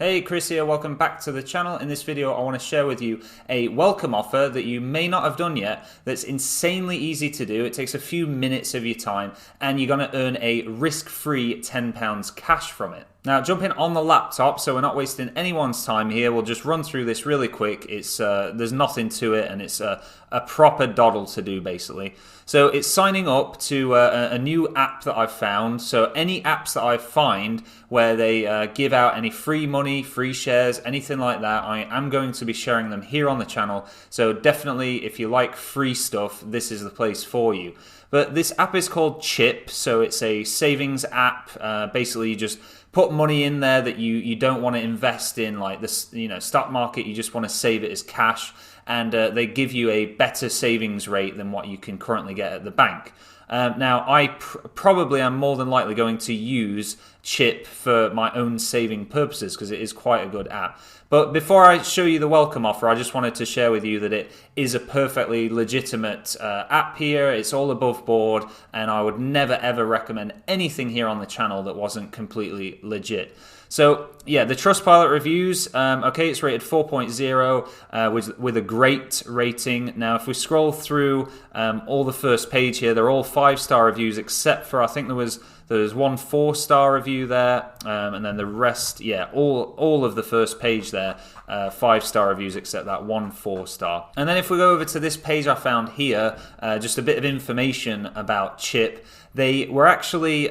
Hey, Chris here, welcome back to the channel. In this video, I want to share with you a welcome offer that you may not have done yet that's insanely easy to do. It takes a few minutes of your time and you're going to earn a risk-free £10 cash from it. Now, jumping on the laptop, so we're not wasting anyone's time here, we'll just run through this really quick. There's nothing to it, and it's a proper doddle to do, basically. So it's signing up to a new app that I've found. So any apps that I find where they give out any free money, free shares, anything like that, I am going to be sharing them here on the channel. So definitely, if you like free stuff, this is the place for you. But this app is called Chip, so it's a savings app. Basically, you just put money in there that you don't want to invest in, like this, stock market. You just want to save it as cash, and they give you a better savings rate than what you can currently get at the bank. Now, I probably am more than likely going to use Chip for my own saving purposes because it is quite a good app. But before I show you the welcome offer, I just wanted to share with you that it is a perfectly legitimate app here. It's all above board, and I would never ever recommend anything here on the channel that wasn't completely legit. So yeah, the Trustpilot reviews, okay, it's rated 4.0 with a great rating. Now, if we scroll through all the first page here, they're all 5-star reviews except for, I think there's one 4-star review there, and then the rest, yeah, all of the first page there, 5-star reviews except that one 4-star. And then if we go over to this page I found here, just a bit of information about Chip. They were actually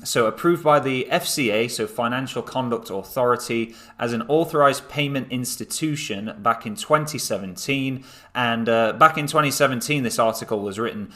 so approved by the FCA, so Financial Conduct Authority, as an authorized payment institution back in 2017. And back in 2017, this article was written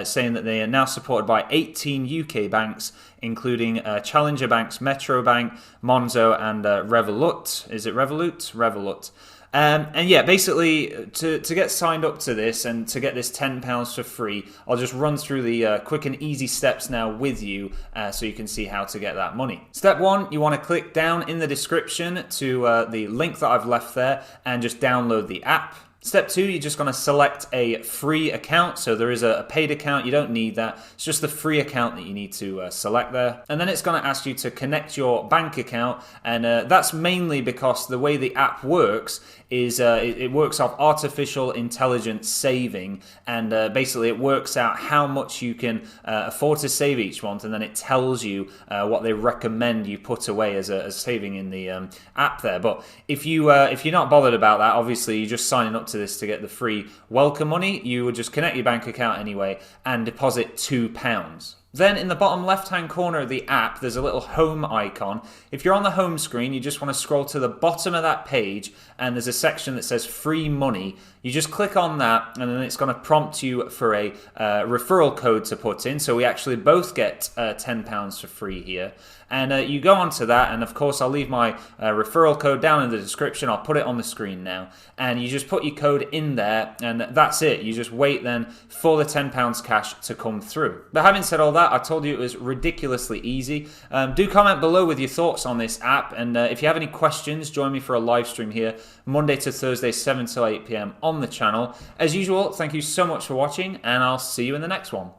saying that they are now supported by 18 UK banks, including Challenger Banks, Metro Bank, Monzo, and Revolut. Is it Revolut? Revolut. And yeah, basically, to get signed up to this and to get this £10 for free, I'll just run through the quick and easy steps now with you so you can see how to get that money. Step 1, you want to click down in the description to the link that I've left there and just download the app. Step 2, you're just going to select a free account. So there is a paid account. You don't need that. It's just the free account that you need to select there. And then it's going to ask you to connect your bank account. And that's mainly because the way the app works is it works off artificial intelligence saving. And basically it works out how much you can afford to save each month. And then it tells you what they recommend you put away as saving in the app there. But if you're not bothered about that, obviously you're just signing up to this to get the free welcome money, you would just connect your bank account anyway and deposit £2. Then in the bottom left-hand corner of the app, there's a little home icon. If you're on the home screen, you just want to scroll to the bottom of that page, and there's a section that says free money. You just click on that, and then it's going to prompt you for a referral code to put in. So we actually both get £10 for free here. And you go onto that, and of course I'll leave my referral code down in the description. I'll put it on the screen now. And you just put your code in there, and that's it. You just wait then for the £10 cash to come through. But having said all that, I told you it was ridiculously easy. Do comment below with your thoughts on this app, and if you have any questions, join me for a live stream here Monday to Thursday, 7 till 8 p.m. on the channel. As usual, thank you so much for watching, and I'll see you in the next one.